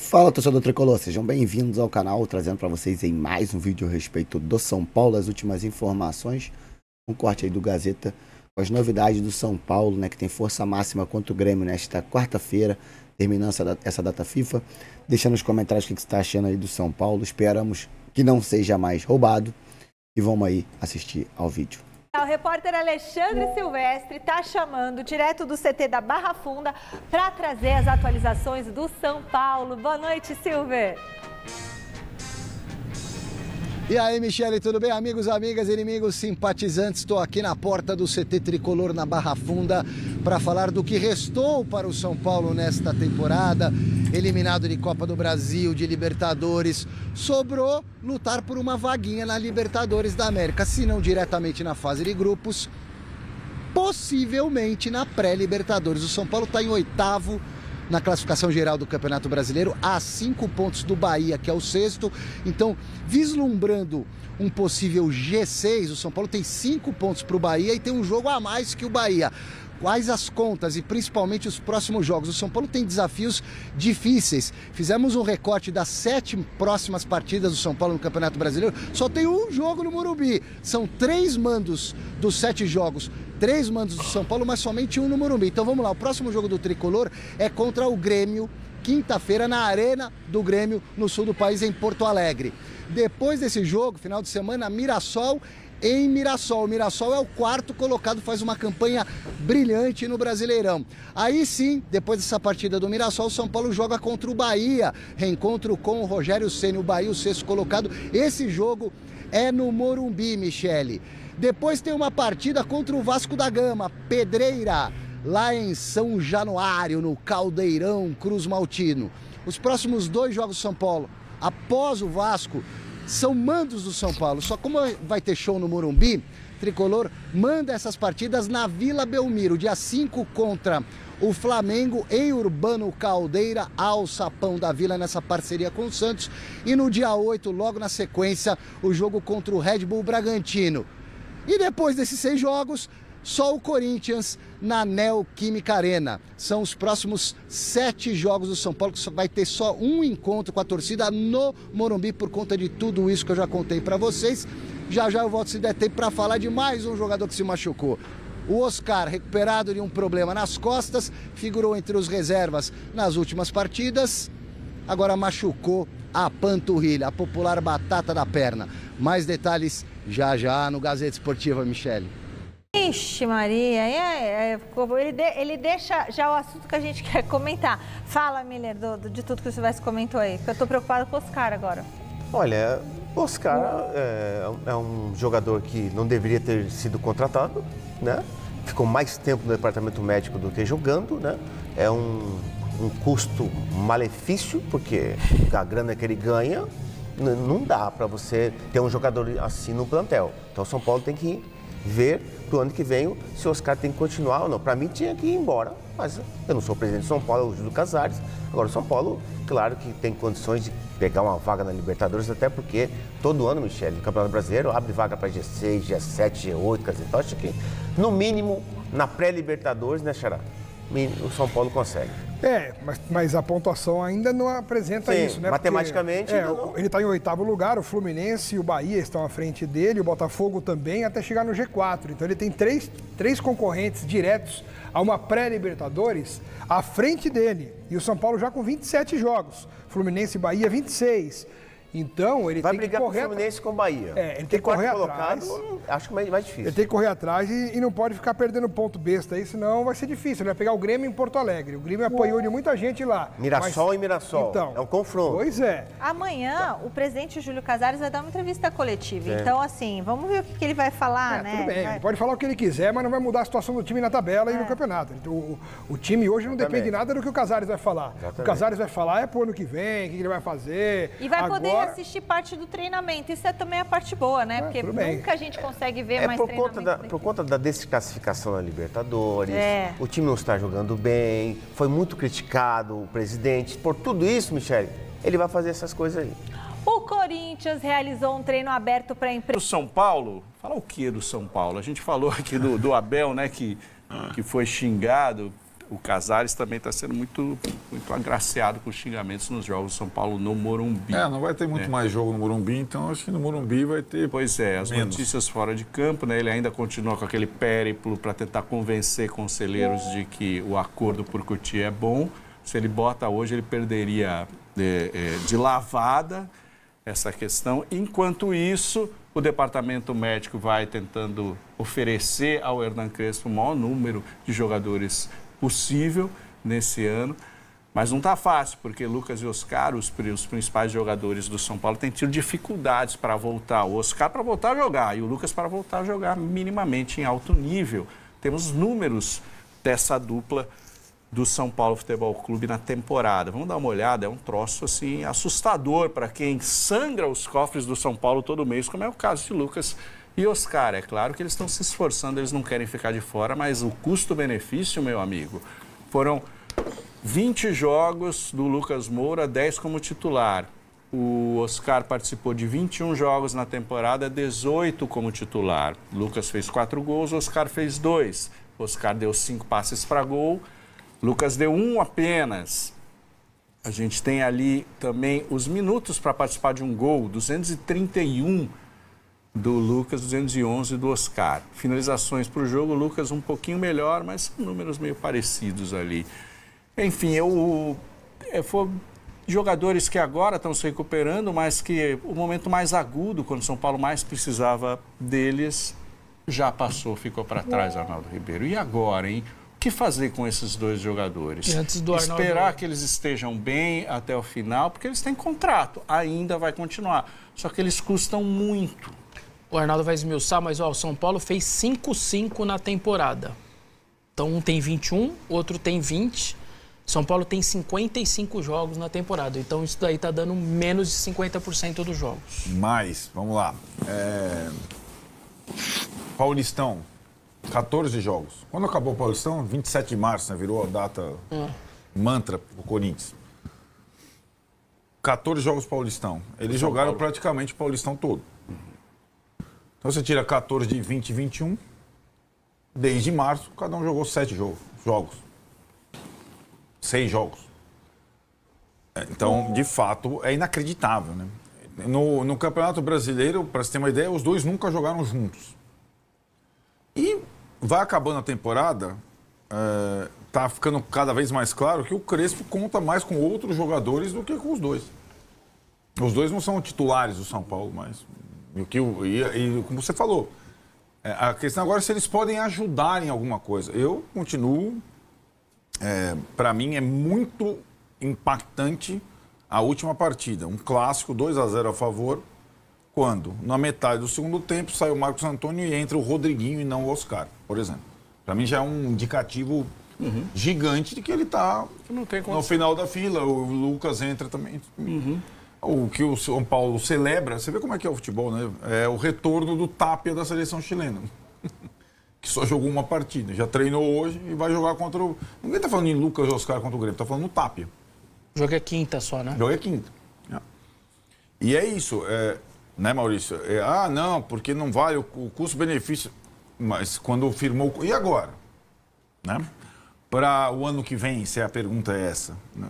Fala, torcedor tricolor, sejam bem-vindos ao canal, trazendo para vocês em mais um vídeo a respeito do São Paulo, as últimas informações, um corte aí do Gazeta, com as novidades do São Paulo, né, que tem força máxima contra o Grêmio nesta quarta-feira, terminando essa data FIFA. Deixa nos comentários o que você está achando aí do São Paulo, esperamos que não seja mais roubado e vamos aí assistir ao vídeo. O repórter Alexandre Silvestre está chamando direto do CT da Barra Funda para trazer as atualizações do São Paulo. Boa noite, Silver. E aí, Michele, tudo bem? Amigos, amigas, inimigos, simpatizantes, estou aqui na porta do CT Tricolor na Barra Funda para falar do que restou para o São Paulo nesta temporada. Eliminado de Copa do Brasil, de Libertadores, sobrou lutar por uma vaguinha na Libertadores da América, se não diretamente na fase de grupos, possivelmente na pré-Libertadores. O São Paulo está em oitavo na classificação geral do Campeonato Brasileiro, a 5 pontos do Bahia, que é o sexto. Então, vislumbrando um possível G6, o São Paulo tem 5 pontos para o Bahia e tem um jogo a mais que o Bahia. Quais as contas e principalmente os próximos jogos? O São Paulo tem desafios difíceis. Fizemos um recorte das 7 próximas partidas do São Paulo no Campeonato Brasileiro. Só tem um jogo no Morumbi. São 3 mandos dos 7 jogos. 3 mandos do São Paulo, mas somente um no Morumbi. Então vamos lá, o próximo jogo do Tricolor é contra o Grêmio, quinta-feira, na Arena do Grêmio, no sul do país, em Porto Alegre. Depois desse jogo, final de semana, Mirassol em Mirassol. O Mirassol é o 4º colocado, faz uma campanha brilhante no Brasileirão. Aí sim, depois dessa partida do Mirassol, o São Paulo joga contra o Bahia. Reencontro com o Rogério Ceni, o Bahia, o 6º colocado. Esse jogo é no Morumbi, Michele. Depois tem uma partida contra o Vasco da Gama, Pedreira, lá em São Januário, no Caldeirão, Cruz Maltino. Os próximos 2 jogos do São Paulo, após o Vasco, são mandos do São Paulo. Só como vai ter show no Morumbi, Tricolor manda essas partidas na Vila Belmiro, dia 5 contra o Flamengo em Urbano Caldeira, ao Sapão da Vila, nessa parceria com o Santos. E no dia 8, logo na sequência, o jogo contra o Red Bull Bragantino. E depois desses 6 jogos, só o Corinthians na Neoquímica Arena. São os próximos 7 jogos do São Paulo, que vai ter só um encontro com a torcida no Morumbi, por conta de tudo isso que eu já contei para vocês. Já já eu volto, se der tempo, para falar de mais um jogador que se machucou. O Oscar, recuperado de um problema nas costas, figurou entre os reservas nas últimas partidas, agora machucou a panturrilha, a popular batata da perna. Mais detalhes já já no Gazeta Esportiva, Michele. Ixi, Maria, ele deixa já o assunto que a gente quer comentar. Fala, Miller, de tudo que o Silvestre comentou aí, porque eu tô preocupado com o Oscar agora. Olha, o Oscar é um jogador que não deveria ter sido contratado, né? Ficou mais tempo no departamento médico do que jogando, né? É um custo-malefício, porque a grana que ele ganha não dá para você ter um jogador assim no plantel. Então o São Paulo tem que ver pro ano que vem se o Oscar tem que continuar ou não. Para mim tinha que ir embora, mas eu não sou o presidente de São Paulo, é o Júlio Casares. Agora o São Paulo, claro que tem condições de pegar uma vaga na Libertadores, até porque todo ano, Michele, no Campeonato Brasileiro abre vaga para G6, G7, G8, quer dizer, então acho que no mínimo na pré-Libertadores, né, Xará? O São Paulo consegue. Mas a pontuação ainda não apresenta isso, né? Matematicamente. Ele está em 8º lugar, o Fluminense e o Bahia estão à frente dele, o Botafogo também, até chegar no G4. Então ele tem três concorrentes diretos a uma pré-Libertadores à frente dele. E o São Paulo já com 27 jogos. Fluminense e Bahia, 26. Então, ele vai tem que correr... Vai brigar com o Fluminense e com o Bahia. Ele tem que correr atrás. Acho que é mais difícil. Ele tem que correr atrás e não pode ficar perdendo ponto besta aí, senão vai ser difícil. Ele vai pegar o Grêmio em Porto Alegre. O Grêmio apoiou de muita gente lá. Mirassol e Mirassol. Então, é um confronto. Pois é. Amanhã, o presidente Júlio Casares vai dar uma entrevista coletiva. Então, assim, vamos ver o que ele vai falar, né? Tudo bem, ele pode falar o que ele quiser, mas não vai mudar a situação do time na tabela e no campeonato. Então, o time hoje não depende nada do que o Casares vai falar. Exatamente. O Casares vai falar pro ano que vem, o que ele vai fazer. E vai poder assistir parte do treinamento. Isso é também a parte boa, né? Porque nunca a gente consegue ver mais treinamento. Por conta da desclassificação na Libertadores, o time não está jogando bem, foi muito criticado o presidente. Por tudo isso, Michele, ele vai fazer essas coisas aí. O Corinthians realizou um treino aberto para a empresa. O São Paulo, fala o que do São Paulo? A gente falou aqui do Abel, né, que foi xingado. o Casares também está sendo muito agraciado com xingamentos nos jogos do São Paulo no Morumbi. Não vai ter muito mais jogo no Morumbi, então acho que no Morumbi vai ter. Pois é, as notícias fora de campo, né? Ele ainda continua com aquele périplo para tentar convencer conselheiros de que o acordo por Cotia é bom. Se ele bota hoje, ele perderia de lavada essa questão. Enquanto isso, o departamento médico vai tentando oferecer ao Hernan Crespo o maior número de jogadores possível nesse ano. Mas não está fácil, porque Lucas e Oscar, os principais jogadores do São Paulo, têm tido dificuldades para voltar. O Oscar para voltar a jogar e o Lucas para voltar a jogar minimamente em alto nível. Temos números dessa dupla do São Paulo Futebol Clube na temporada. Vamos dar uma olhada, é um troço assim assustador para quem sangra os cofres do São Paulo todo mês, como é o caso de Lucas e Oscar. É claro que eles estão se esforçando, eles não querem ficar de fora, mas o custo-benefício, meu amigo, foram 20 jogos do Lucas Moura, 10 como titular. O Oscar participou de 21 jogos na temporada, 18 como titular. Lucas fez 4 gols, Oscar fez 2. Oscar deu 5 passes para gol, Lucas deu 1 apenas. A gente tem ali também os minutos para participar de um gol, 231 do Lucas, 211 do Oscar. Finalizações para o jogo, Lucas um pouquinho melhor, mas são números meio parecidos ali. Enfim, jogadores que agora estão se recuperando, mas que o momento mais agudo, quando o São Paulo mais precisava deles, já passou, ficou para trás, Arnaldo Ribeiro. E agora, hein? O que fazer com esses dois jogadores? Antes do Arnaldo... Esperar que eles estejam bem até o final, porque eles têm contrato, ainda vai continuar. Só que eles custam muito. O Arnaldo vai esmiuçar, mas o São Paulo fez 5-5 na temporada. Então um tem 21, outro tem 20. São Paulo tem 55 jogos na temporada. Então isso daí está dando menos de 50% dos jogos. Mas, vamos lá. Paulistão. 14 jogos. Quando acabou o Paulistão, 27 de março, né? Virou a data mantra pro Corinthians. 14 jogos Paulistão. Eles jogaram praticamente o Paulistão todo. Então você tira 14 de 20 e 21. Desde março, cada um jogou 7 jogos. 6 jogos. Então, de fato, é inacreditável, né? No Campeonato Brasileiro, para você ter uma ideia, os dois nunca jogaram juntos. E vai acabando a temporada, tá ficando cada vez mais claro que o Crespo conta mais com outros jogadores do que com os dois. Os dois não são titulares do São Paulo, mas... E como você falou, a questão agora é se eles podem ajudar em alguma coisa. Eu continuo... para mim é muito impactante a última partida. Um clássico, 2-0 a favor... Quando, na metade do segundo tempo, sai o Marcos Antônio e entra o Rodriguinho e não o Oscar, por exemplo. Para mim já é um indicativo gigante de que ele está no final da fila. O Lucas entra também. O que o São Paulo celebra, você vê como é que é o futebol, né? É o retorno do Tapia da seleção chilena. Que só jogou uma partida. Já treinou hoje e vai jogar contra o... Ninguém está falando em Lucas e Oscar contra o Grêmio, está falando no Tapia. O jogo é quinta só, né? O jogo é quinta. E é isso, né, Maurício? Não, porque não vale o custo-benefício. Mas quando firmou... E agora? Né? Para o ano que vem, se a pergunta é essa. Né?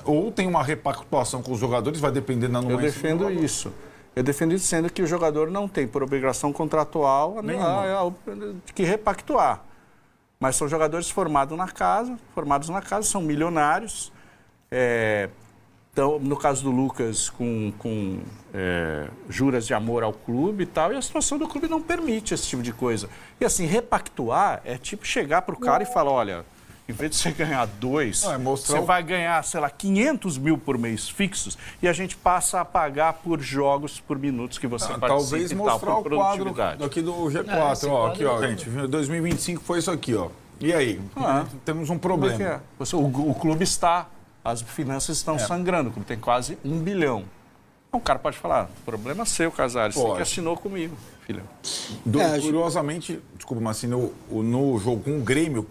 Ou tem uma repactuação com os jogadores, vai depender da anuência. Eu defendo isso. Eu defendo isso, sendo que o jogador não tem, por obrigação contratual, que repactuar. Mas são jogadores formados na casa, são milionários. Então, no caso do Lucas, com juras de amor ao clube e tal, e a situação do clube não permite esse tipo de coisa. E assim, repactuar é tipo chegar para o cara e falar, olha, em vez de você ganhar 2, você vai ganhar, sei lá, 500 mil por mês fixos e a gente passa a pagar por jogos, por minutos que você participa. Talvez mostrar o quadro aqui do G4. Aqui, gente, 2025 foi isso aqui, ó. E aí? Temos um problema. O clube está... As finanças estão sangrando, como tem quase 1 bilhão. Então, o cara pode falar, problema seu, Casares, você que assinou comigo, filho. Curiosamente, desculpa, mas assim, no jogo com o Grêmio,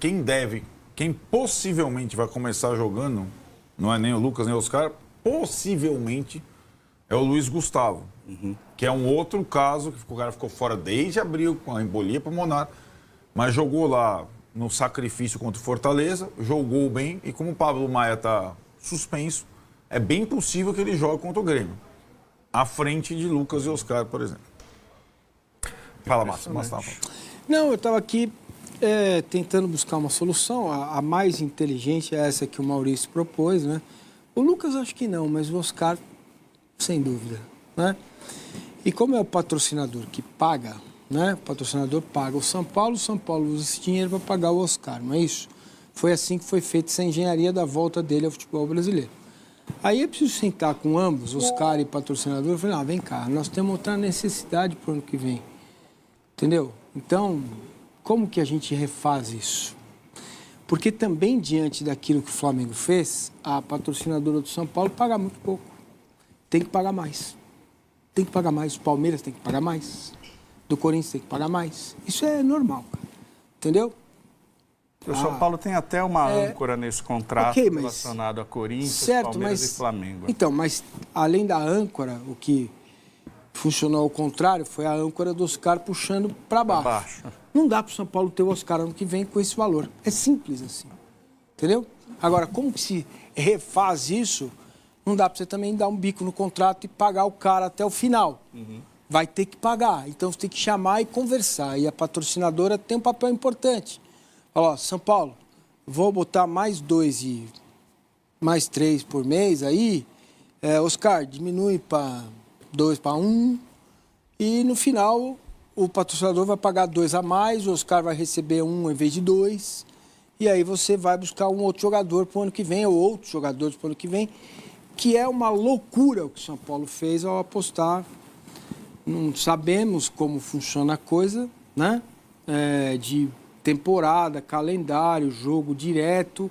quem possivelmente vai começar jogando, não é nem o Lucas nem o Oscar, possivelmente é o Luiz Gustavo, que é um outro caso, que o cara ficou fora desde abril, com a embolia pulmonar, mas jogou lá no sacrifício contra o Fortaleza, jogou bem e como o Pablo Maia está suspenso, é bem possível que ele jogue contra o Grêmio, à frente de Lucas e Oscar, por exemplo. Fala, Márcio. Não, eu estava aqui tentando buscar uma solução. A mais inteligente é essa que o Maurício propôs, né? O Lucas acho que não, mas o Oscar, sem dúvida, né? E como é o patrocinador que paga, né? O patrocinador paga o São Paulo usa esse dinheiro para pagar o Oscar, não é isso? Foi assim que foi feita essa engenharia da volta dele ao futebol brasileiro. Aí é preciso sentar com ambos, Oscar e patrocinador, e falar, vem cá, nós temos outra necessidade para o ano que vem. Entendeu? Então, como que a gente refaz isso? Porque também, diante daquilo que o Flamengo fez, a patrocinadora do São Paulo paga muito pouco. Tem que pagar mais. Tem que pagar mais. O Palmeiras tem que pagar mais. Do Corinthians tem que pagar mais. Isso é normal, cara. Entendeu? O São Paulo tem até uma âncora nesse contrato relacionado a Corinthians, Palmeiras e Flamengo. Então, mas além da âncora, o que funcionou ao contrário foi a âncora do Oscar puxando para baixo. Não dá para o São Paulo ter o Oscar ano que vem com esse valor. É simples assim. Entendeu? Agora, como que se refaz isso, não dá para você também dar um bico no contrato e pagar o cara até o final. Vai ter que pagar. Então, você tem que chamar e conversar. E a patrocinadora tem um papel importante. Ó, São Paulo, vou botar mais 2 e mais 3 por mês aí. Oscar, diminui para 2 para 1. E no final, o patrocinador vai pagar 2 a mais, o Oscar vai receber 1 em vez de 2. E aí você vai buscar um outro jogador para o ano que vem, ou outros jogadores para o ano que vem, que é uma loucura o que o São Paulo fez ao apostar. Não sabemos como funciona a coisa, né? De temporada, calendário, jogo direto.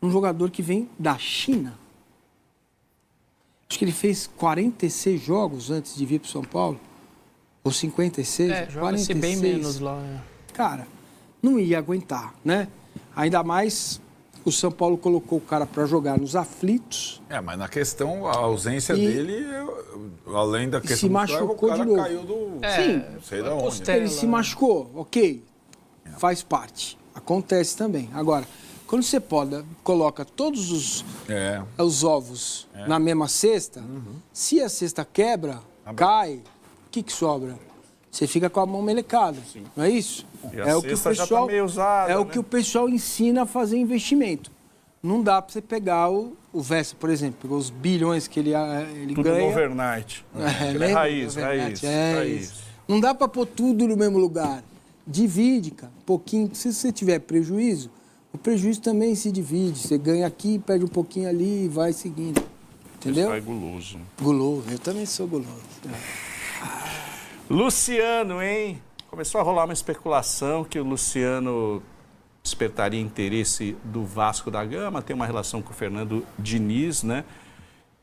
Um jogador que vem da China. Acho que ele fez 46 jogos antes de vir para o São Paulo. Ou 56? Joga-se bem menos lá. Cara, não ia aguentar, né? Ainda mais o São Paulo colocou o cara para jogar nos aflitos. Mas na questão, a ausência dele, além da questão se machucou o cara de novo. caiu do... Sim, não sei da onde. Ele se machucou, ok. Faz parte. Acontece também. Agora, quando você coloca todos os ovos na mesma cesta, se a cesta quebra, cai, o que sobra? Você fica com a mão melecada, não é isso? É o que o pessoal usada, o que o pessoal ensina a fazer investimento. Não dá para você pegar o Vessa, por exemplo, pegou os bilhões que ele tudo ganha. Tudo overnight. Raiz. Não dá para pôr tudo no mesmo lugar. Divide, cara, um pouquinho. Se você tiver prejuízo, o prejuízo também se divide. Você ganha aqui, perde um pouquinho ali e vai seguindo. Entendeu? Você é guloso. Guloso, eu também sou guloso. Luciano, hein? Começou a rolar uma especulação que o Luciano despertaria interesse do Vasco da Gama, tem uma relação com o Fernando Diniz, né?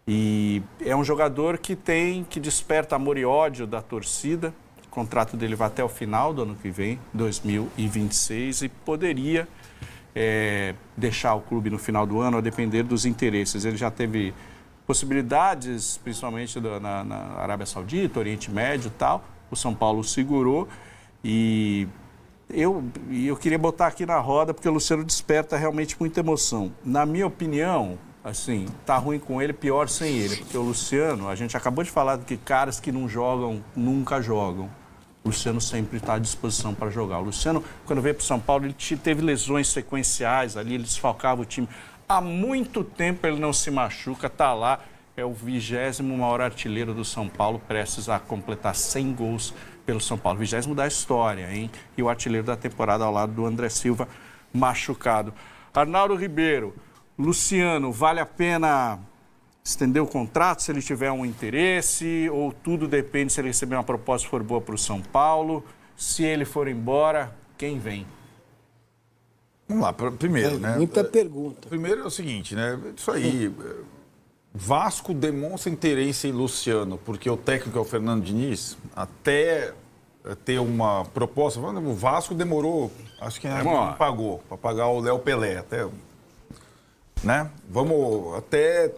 E é um jogador que desperta amor e ódio da torcida. O contrato dele vai até o final do ano que vem, 2026, e poderia deixar o clube no final do ano a depender dos interesses. Ele já teve possibilidades, principalmente na Arábia Saudita, Oriente Médio e tal. O São Paulo segurou e eu queria botar aqui na roda porque o Luciano desperta realmente muita emoção. Na minha opinião, assim, tá ruim com ele, pior sem ele. Porque o Luciano, a gente acabou de falar que caras que não jogam, nunca jogam. O Luciano sempre está à disposição para jogar. O Luciano, quando veio para o São Paulo, ele teve lesões sequenciais ali, ele desfalcava o time. Há muito tempo ele não se machuca, está lá. É o 20º maior artilheiro do São Paulo, prestes a completar 100 gols pelo São Paulo. 20º da história, hein? E o artilheiro da temporada ao lado do André Silva, machucado. Arnaldo Ribeiro, Luciano, vale a pena estender o contrato se ele tiver um interesse? Ou tudo depende se ele receber uma proposta que for boa para o São Paulo? Se ele for embora, quem vem? Vamos lá, primeiro, né? Muita pergunta. Primeiro é o seguinte, né? Isso aí... Vasco demonstra interesse em Luciano, porque o técnico é o Fernando Diniz, até ter uma proposta. O Vasco demorou, acho que não pagou, para pagar o Léo Pelé. Até, né? Vamos até...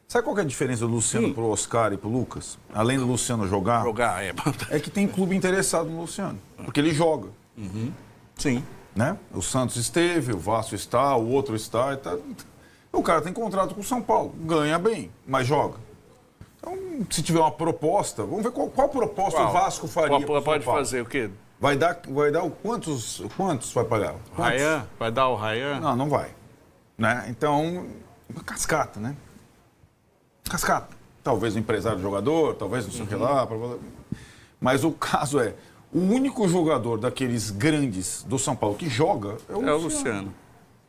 Sabe qual que é a diferença do Luciano pro Oscar e pro Lucas? Além do Luciano jogar? Jogar, é que tem clube interessado no Luciano, porque ele joga. Sim. né? O Santos esteve, o Vasco está, o outro está. O cara tem contrato com o São Paulo, ganha bem, mas joga. Então, se tiver uma proposta, vamos ver qual proposta o Vasco faria. Pode fazer o quê? Vai dar quantos vai pagar? Ryan? Vai dar o Ryan? Não vai. Né? Então, cascata, né? Cascata. Talvez o empresário do jogador, talvez não sei o que lá. Mas o caso é, o único jogador daqueles grandes do São Paulo que joga é o Luciano.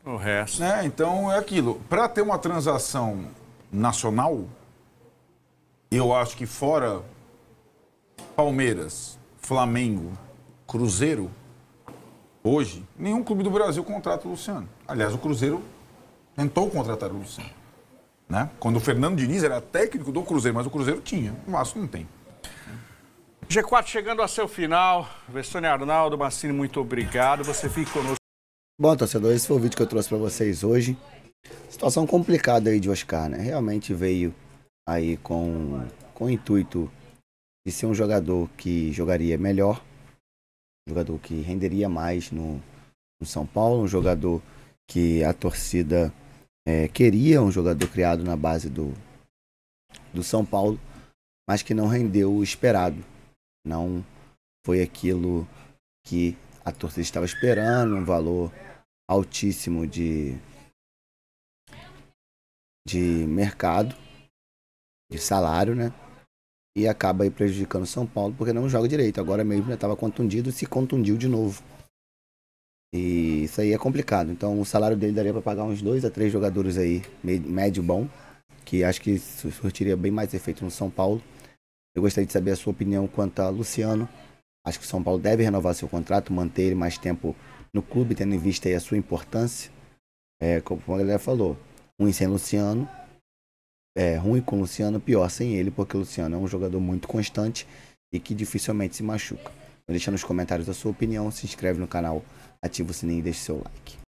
O resto. Né? Então, é aquilo. Para ter uma transação nacional, eu acho que fora Palmeiras, Flamengo, Cruzeiro, hoje, nenhum clube do Brasil contrata o Luciano. Aliás, o Cruzeiro tentou contratar o Luciano. Né? Quando o Fernando Diniz era técnico do Cruzeiro, mas o Cruzeiro tinha, o Vasco não tem. G4 chegando ao seu final. Vestone Arnaldo, Massini, muito obrigado. Você fica conosco. Bom, torcedor, esse foi o vídeo que eu trouxe para vocês hoje. Situação complicada aí de Oscar, né? Realmente veio aí com o intuito de ser um jogador que jogaria melhor, um jogador que renderia mais no São Paulo, um jogador que a torcida queria, um jogador criado na base do São Paulo, mas que não rendeu o esperado. Não foi aquilo que a torcida estava esperando, um valor altíssimo de mercado, de salário, né? E acaba aí prejudicando o São Paulo porque não joga direito. Agora mesmo já estava contundido e se contundiu de novo. E isso aí é complicado. Então o salário dele daria para pagar uns 2 a 3 jogadores aí, médio bom, que acho que surtiria bem mais efeito no São Paulo. Eu gostaria de saber a sua opinião quanto a Luciano. Acho que o São Paulo deve renovar seu contrato, manter ele mais tempo no clube, tendo em vista aí a sua importância. Como a galera falou, ruim sem Luciano, ruim com o Luciano, pior sem ele, porque o Luciano é um jogador muito constante e que dificilmente se machuca. Deixa nos comentários a sua opinião, se inscreve no canal, ativa o sininho e deixa seu like.